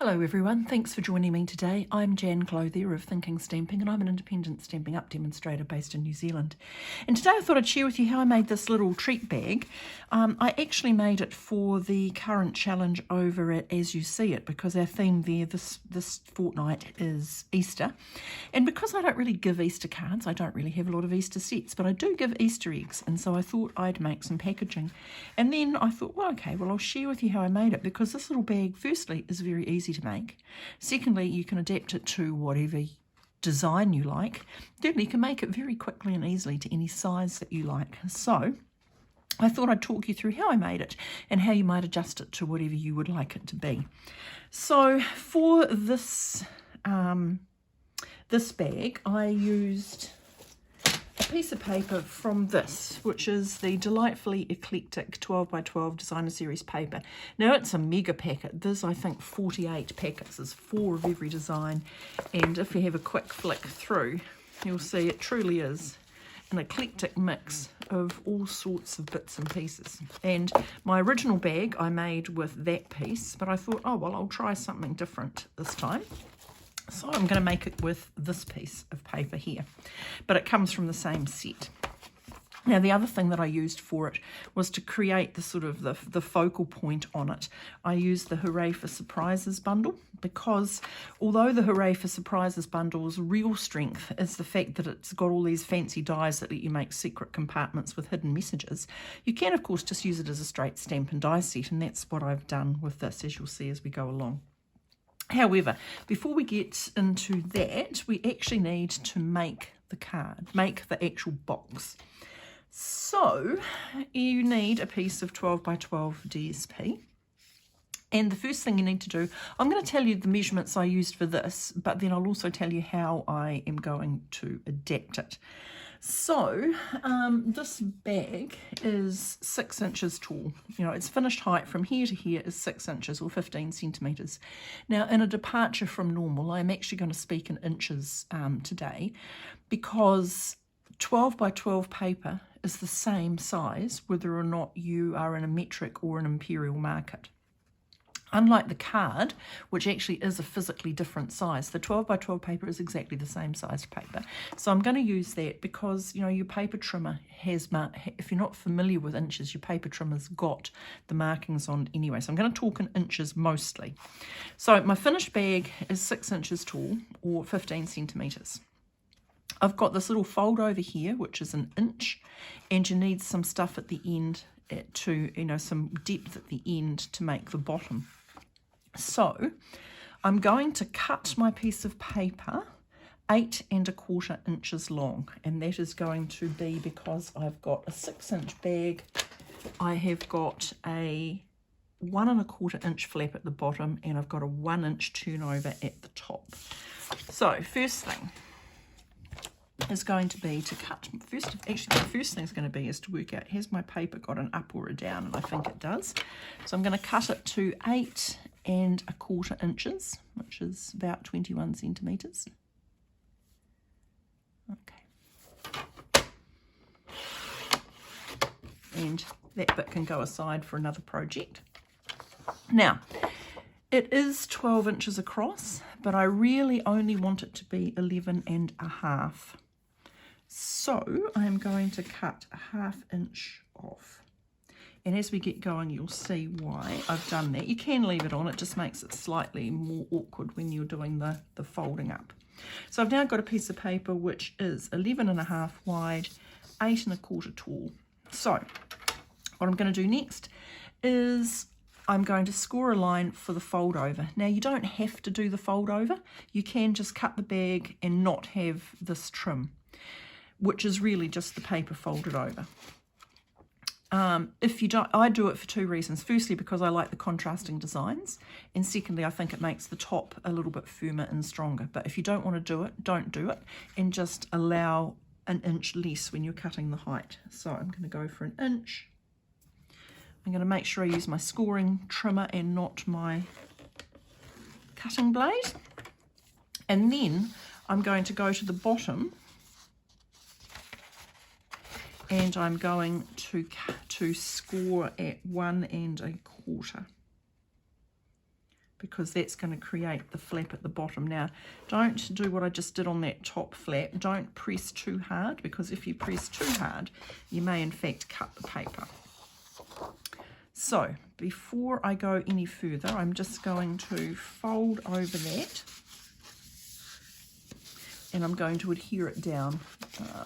Hello everyone, thanks for joining me today. I'm Jan Clothier of Thinking Stamping and I'm an independent Stampin' Up demonstrator based in New Zealand. And today I thought I'd share with you how I made this little treat bag. I actually made it for the current challenge over at As You See It because our theme there this fortnight is Easter. And because I don't really give Easter cards, I don't really have a lot of Easter sets, but I do give Easter eggs, and so I thought I'd make some packaging. And then I thought, well, okay, I'll share with you how I made it because this little bag, firstly, is very easy to make. Secondly, you can adapt it to whatever design you like. Thirdly, you can make it very quickly and easily to any size that you like. So I thought I'd talk you through how I made it and how you might adjust it to whatever you would like it to be. So for this this bag, I used a piece of paper from this, which is the delightfully eclectic 12 by 12 designer series paper. Now it's a mega packet. There's, I think, 48 packets. There's 4 of every design, and if you have a quick flick through, you'll see it truly is an eclectic mix of all sorts of bits and pieces. And my original bag I made with that piece, but I thought, oh well, I'll try something different this time. So I'm going to make it with this piece of paper here, but it comes from the same set. Now the other thing that I used for it was to create the sort of the focal point on it. I used the Hooray for Surprises bundle because although the Hooray for Surprises bundle's real strength is the fact that it's got all these fancy dies that let you make secret compartments with hidden messages, you can of course just use it as a straight stamp and die set, and that's what I've done with this, as you'll see as we go along. However, before we get into that, we actually need to make the card, make the actual box. So you need a piece of 12 by 12 DSP. And the first thing you need to do, I'm going to tell you the measurements I used for this, but then I'll also tell you how I am going to adapt it. So this bag is 6 inches tall. You know, its finished height from here to here is 6 inches or 15 centimetres. Now, in a departure from normal, I'm actually going to speak in inches today because 12 by 12 paper is the same size whether or not you are in a metric or an imperial market. Unlike the card, which actually is a physically different size, the 12 by 12 paper is exactly the same size paper. So I'm going to use that because, you know, your paper trimmer has, if you're not familiar with inches, your paper trimmer's got the markings on anyway. So I'm going to talk in inches mostly. So my finished bag is 6 inches tall or 15 centimetres. I've got this little fold over here, which is an inch, and you need some stuff at the end to, you know, some depth at the end to make the bottom. So I'm going to cut my piece of paper 8 1/4 inches long, and that is going to be because I've got a 6-inch bag. I have got a 1 1/4 inch flap at the bottom, and I've got a 1 inch turnover at the top. So first thing is going to be to cut. Actually, the first thing is going to be is to work out, has my paper got an up or a down? And I think it does. So I'm going to cut it to 8 1/4 inches, which is about 21 centimetres. Okay. And that bit can go aside for another project. Now, it is 12 inches across, but I really only want it to be 11 1/2. So I'm going to cut a 1/2 inch off. And as we get going, you'll see why I've done that. You can leave it on, it just makes it slightly more awkward when you're doing the folding up. So I've now got a piece of paper which is 11 1/2 wide, 8 1/4 tall. So what I'm going to do next is I'm going to score a line for the fold over. Now you don't have to do the fold over. You can just cut the bag and not have this trim, which is really just the paper folded over. If you don't, I do it for 2 reasons. Firstly, because I like the contrasting designs, and secondly, I think it makes the top a little bit firmer and stronger. But if you don't want to do it, don't do it, and just allow an inch less when you're cutting the height. So I'm going to go for an inch. I'm going to make sure I use my scoring trimmer and not my cutting blade. And then I'm going to go to the bottom and I'm going to score at 1 1/4 because that's going to create the flap at the bottom. Now, don't do what I just did on that top flap. Don't press too hard, because if you press too hard, you may in fact cut the paper. So, before I go any further, I'm just going to fold over that, and I'm going to adhere it down.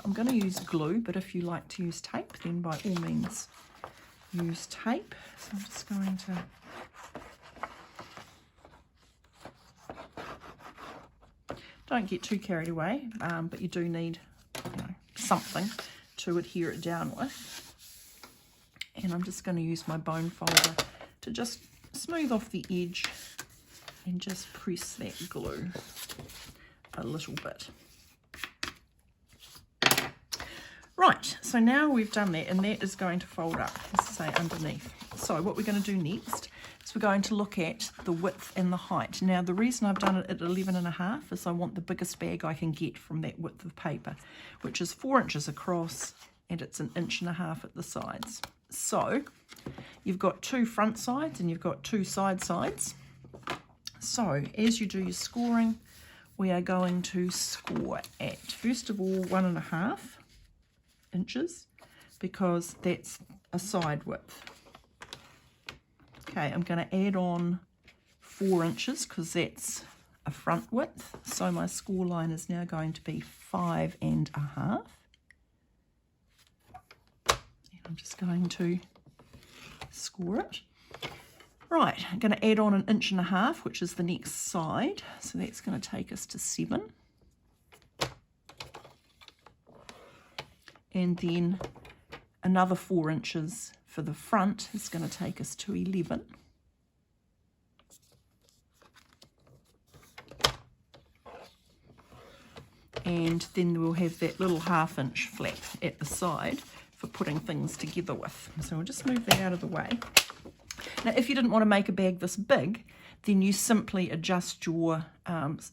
I'm going to use glue, but if you like to use tape, then by all means use tape. So I'm just going to don't get too carried away, but you do need, something to adhere it down with. And I'm just going to use my bone folder to just smooth off the edge and just press that glue a little bit. Right, so now we've done that, and that is going to fold up, as I say, underneath. So what we're going to do next is we're going to look at the width and the height. Now, the reason I've done it at 11.5 is I want the biggest bag I can get from that width of paper, which is 4 inches across, and it's 1.5 inches at the sides. So you've got 2 front sides and you've got 2 side sides. So as you do your scoring, we are going to score at, first of all, 1.5 inches, because that's a side width. Okay, I'm going to add on 4 inches because that's a front width. So my score line is now going to be 5.5. And I'm just going to score it. Right, I'm going to add on 1.5 inches, which is the next side. So that's going to take us to 7. And then another 4 inches for the front is going to take us to 11. And then we'll have that little 1/2 inch flap at the side for putting things together with. So we'll just move that out of the way. Now, if you didn't want to make a bag this big, then you simply adjust your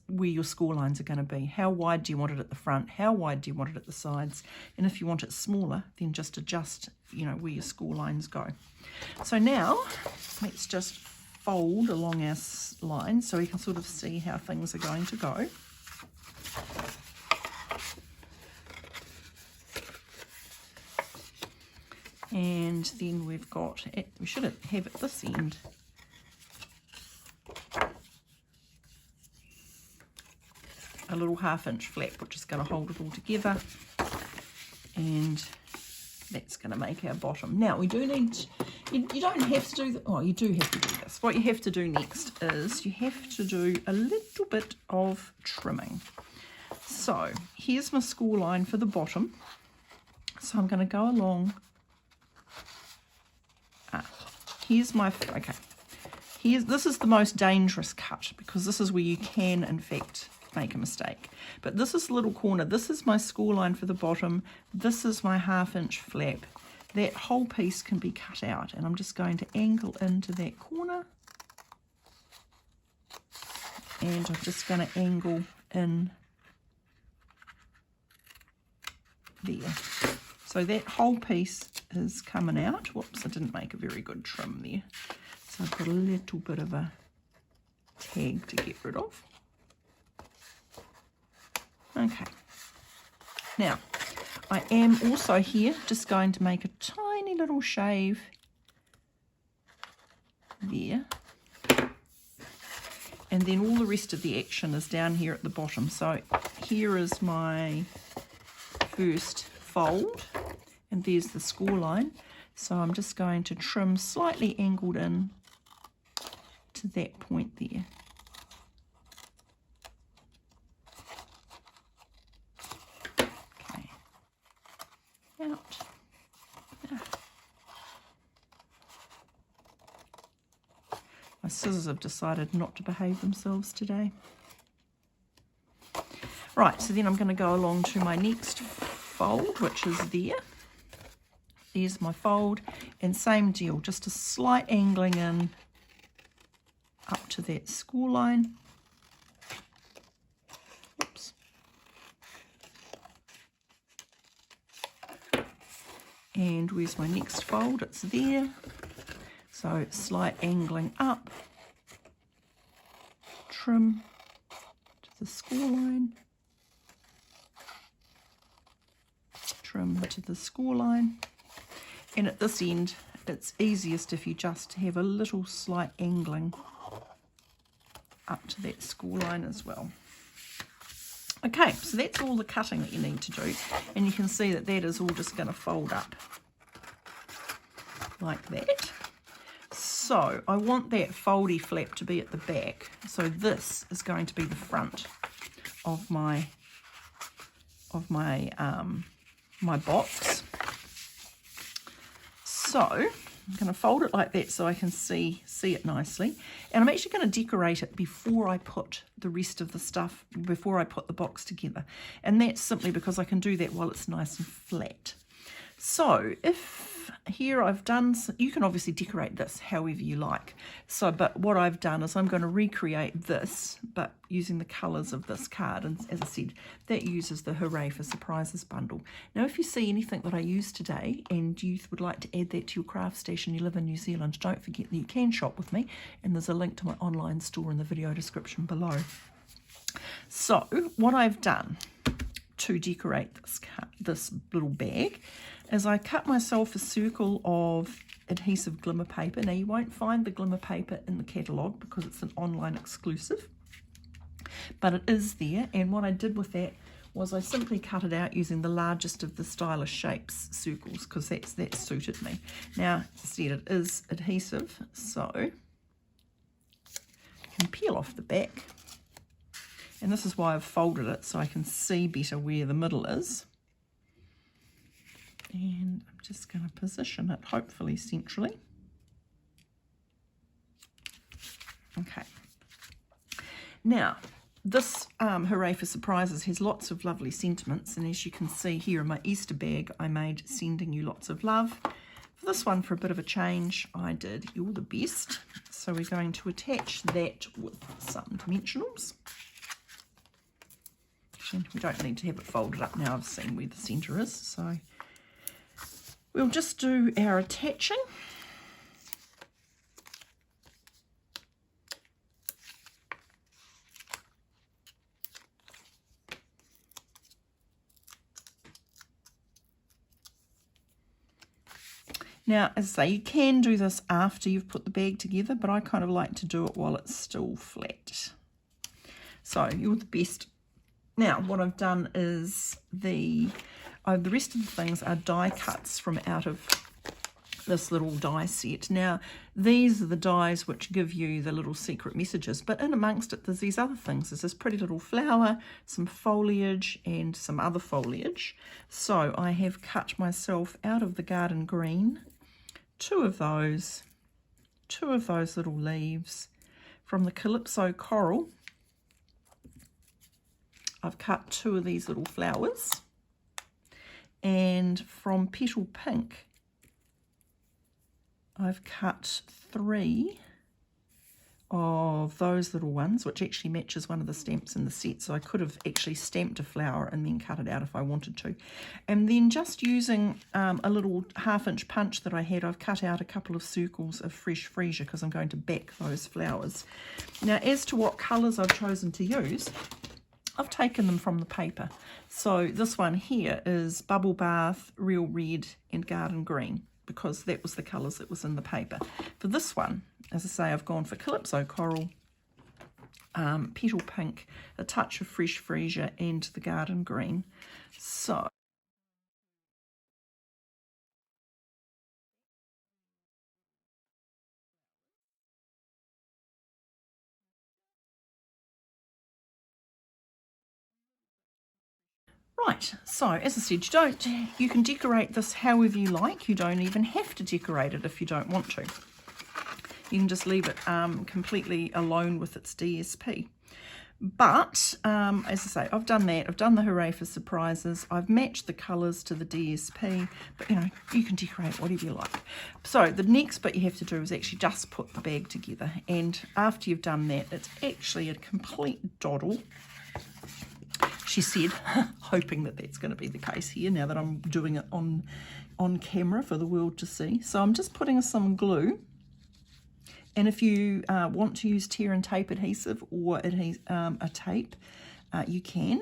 where your score lines are going to be. How wide do you want it at the front? How wide do you want it at the sides? And if you want it smaller, then just adjust, where your score lines go. So now, let's just fold along our lines so we can sort of see how things are going to go. And then we've got, we should have at this end, a little 1/2 inch flap, which is going to hold it all together, and that's going to make our bottom. Now we do need, you don't have to do, you do have to do this. What you have to do next is you have to do a little bit of trimming. So here's my score line for the bottom. So I'm going to go along. Here's my, this is the most dangerous cut, because this is where you can in fact make a mistake. But this is the little corner, this is my score line for the bottom, this is my 1/2 inch flap. That whole piece can be cut out, and I'm just going to angle into that corner, and I'm just going to angle in there. So that whole piece is coming out. Whoops, I didn't make a very good trim there. So I've got a little bit of a tag to get rid of. Okay. Now, I am also here just going to make a tiny little shave there. And then all the rest of the action is down here at the bottom. So here is my first fold, and there's the score line. So I'm just going to trim slightly angled in to that point there. Okay, out. Yeah. My scissors have decided not to behave themselves today. Right, so then I'm going to go along to my next fold, which is there. There's my fold, and same deal, just a slight angling in up to that score line. Oops. And where's my next fold? It's there. So slight angling up trim to the score line, trim to the score line, and at this end it's easiest if you just have a little slight angling up to that score line as well. Okay, so that's all the cutting that you need to do, and you can see that that is all just going to fold up like that. So I want that foldy flap to be at the back, so this is going to be the front of my my box. So I'm going to fold it like that so I can see it nicely, and I'm actually going to decorate it before I put the rest of the stuff, before I put the box together, and that's simply because I can do that while it's nice and flat. So if here I've done, you can obviously decorate this however you like, so but what I've done is I'm going to recreate this but using the colours of this card, and as I said, that uses the Hooray for Surprises bundle. Now if you see anything that I used today and you would like to add that to your craft stash and you live in New Zealand, don't forget that you can shop with me, and there's a link to my online store in the video description below. So what I've done to decorate this little bag is I cut myself a circle of adhesive glimmer paper. Now you won't find the glimmer paper in the catalogue because it's an online exclusive, but it is there, and what I did with that was I simply cut it out using the largest of the stylish shapes circles because that suited me. Now, as I said, it is adhesive, so you can peel off the back, and this is why I've folded it so I can see better where the middle is. And I'm just going to position it hopefully centrally. Okay. Now, this Hooray for Surprises has lots of lovely sentiments, and as you can see here in my Easter bag, I made Sending You Lots of Love. For this one, for a bit of a change, I did You're the Best. So we're going to attach that with some dimensionals. We don't need to have it folded up now, I've seen where the centre is, so we'll just do our attaching. Now, as I say, you can do this after you've put the bag together, but I kind of like to do it while it's still flat. So, You're the Best. Now, what I've done is the rest of the things are die cuts from out of this little die set. Now, these are the dies which give you the little secret messages, but in amongst it, there's these other things. There's this pretty little flower, some foliage, and some other foliage. So I have cut myself out of the garden green two of those little leaves. From the Calypso Coral, I've cut two of these little flowers, and from Petal Pink I've cut three of those little ones, which actually matches one of the stamps in the set, so I could have actually stamped a flower and then cut it out if I wanted to. And then just using a little 1/2-inch punch that I had, I've cut out a couple of circles of fresh freesia because I'm going to back those flowers. Now, as to what colours I've chosen to use, I've taken them from the paper. So this one here is Bubble Bath, Real Red and Garden Green, because that was the colours that was in the paper. For this one, as I say, I've gone for Calypso Coral, Petal Pink, a touch of fresh freesia and the Garden Green. So right, so as I said, you can decorate this however you like. You don't even have to decorate it if you don't want to. You can just leave it completely alone with its DSP. But, as I say, I've done that. I've done the Hooray for Surprises. I've matched the colours to the DSP. But, you know, you can decorate whatever you like. So, the next bit you have to do is actually just put the bag together. And after you've done that, it's actually a complete doddle, she said, hoping that that's going to be the case here now that I'm doing it on camera for the world to see. So I'm just putting some glue And if you want to use tear and tape adhesive or a tape, you can.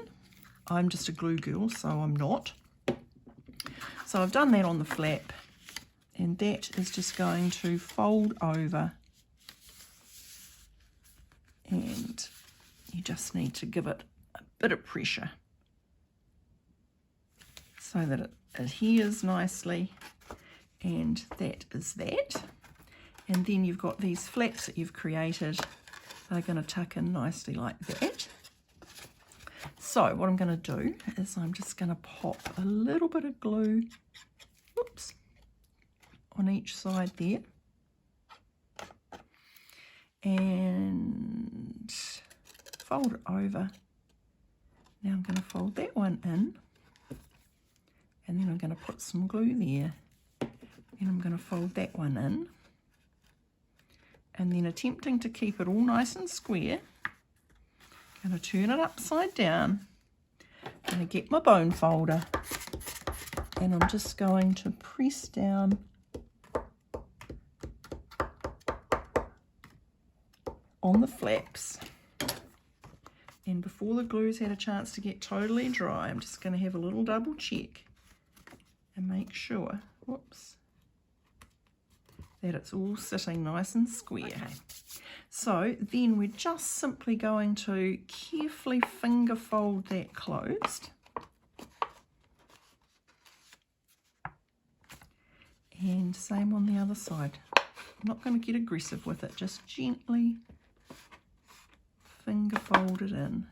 I'm just a glue girl, so I'm not. So I've done that on the flap, and that is just going to fold over, and you just need to give it a bit of pressure so that it adheres nicely, and that is that. And then you've got these flaps that you've created. They're going to tuck in nicely like that. So what I'm going to do is I'm just going to pop a little bit of glue, whoops, on each side there. And fold it over. Now I'm going to fold that one in. And then I'm going to put some glue there. And I'm going to fold that one in. And then attempting to keep it all nice and square, I'm going to turn it upside down. I'm going to get my bone folder, and I'm just going to press down on the flaps. And before the glue's had a chance to get totally dry, I'm just going to have a little double check and make sure, whoops, that it's all sitting nice and square. Okay. So then we're just simply going to carefully finger fold that closed. And same on the other side. I'm not going to get aggressive with it, just gently finger fold it in.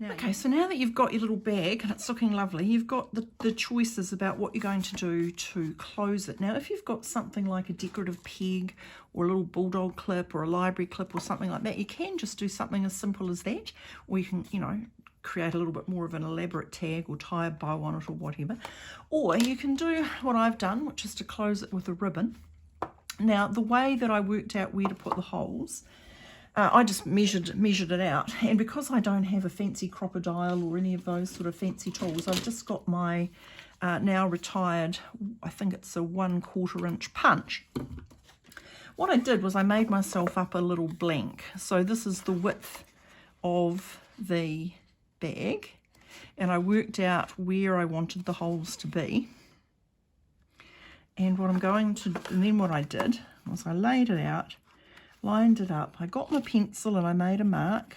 Now, okay, so now that you've got your little bag and it's looking lovely, you've got the choices about what you're going to do to close it. Now, if you've got something like a decorative peg or a little bulldog clip or a library clip or something like that, you can just do something as simple as that, or you can, you know, create a little bit more of an elaborate tag or tie a bow on it or whatever. Or you can do what I've done, which is to close it with a ribbon. Now, the way that I worked out where to put the holes, I just measured it out, and because I don't have a fancy crocodile or any of those sort of fancy tools, I've just got my now retired, I think it's a 1/4 inch punch. What I did was I made myself up a little blank. So this is the width of the bag, and I worked out where I wanted the holes to be. And what I'm going to, and then what I did was I laid it out, lined it up. I got my pencil and I made a mark.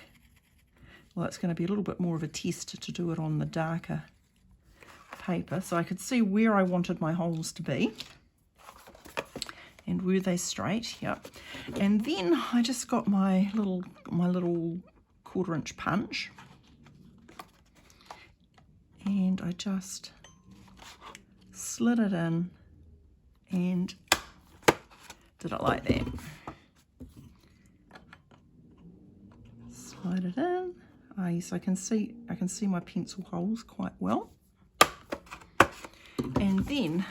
Well, it's going to be a little bit more of a test to do it on the darker paper, so I could see where I wanted my holes to be. And were they straight? Yep. And then I just got my little 1/4 inch punch, and I just slid it in and did it like that. Slide it in. Ah, yes, I can see my pencil holes quite well. And then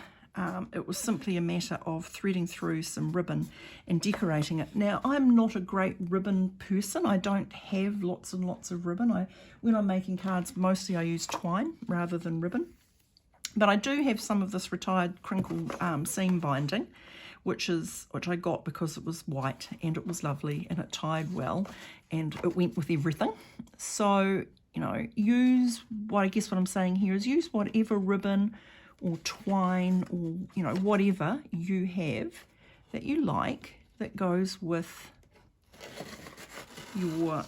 it was simply a matter of threading through some ribbon and decorating it. Now, I'm not a great ribbon person. I don't have lots and lots of ribbon. When I'm making cards, mostly I use twine rather than ribbon. But I do have some of this retired crinkled seam binding, which I got because it was white and it was lovely and it tied well and it went with everything. So, you know, what I'm saying here is use whatever ribbon or twine or, you know, whatever you have that you like that goes with your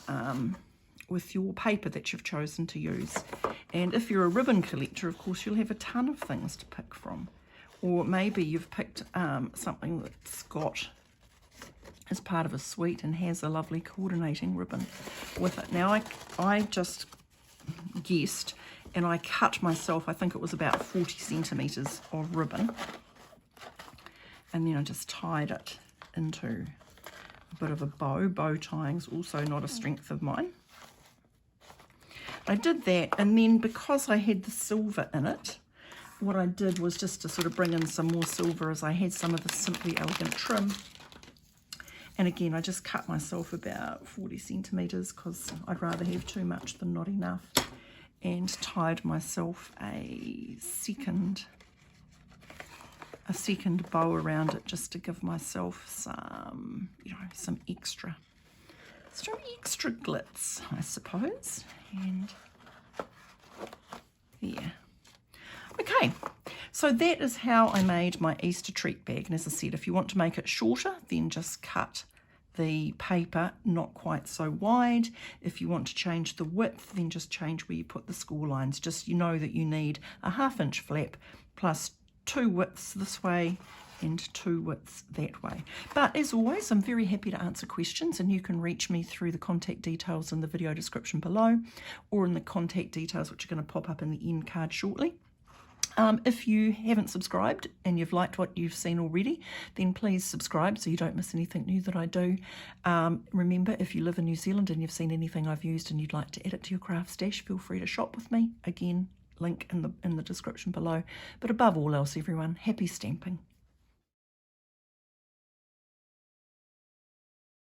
paper that you've chosen to use. And if you're a ribbon collector, of course, you'll have a ton of things to pick from. Or maybe you've picked something that's got as part of a suite and has a lovely coordinating ribbon with it. Now, I just guessed, and I cut myself, I think it was about 40 centimetres of ribbon. And then I just tied it into a bit of a bow. Bow tying is also not a strength of mine. I did that, and then because I had the silver in it, what I did was just to sort of bring in some more silver, as I had some of the Simply Elegant trim. And again, I just cut myself about 40 centimetres because I'd rather have too much than not enough, and tied myself a a second bow around it just to give myself some, you know, some extra glitz, I suppose. And there. Okay, so that is how I made my Easter treat bag. And as I said, if you want to make it shorter, then just cut the paper not quite so wide. If you want to change the width, then just change where you put the score lines. Just, you know that you need a 1/2 inch flap plus 2 widths this way and 2 widths that way. But as always, I'm very happy to answer questions, and you can reach me through the contact details in the video description below, or in the contact details which are going to pop up in the end card shortly. If you haven't subscribed and you've liked what you've seen already, then please subscribe so you don't miss anything new that I do. Remember, if you live in New Zealand and you've seen anything I've used and you'd like to add it to your craft stash, feel free to shop with me. Again, link in the description below. But above all else, everyone, happy stamping.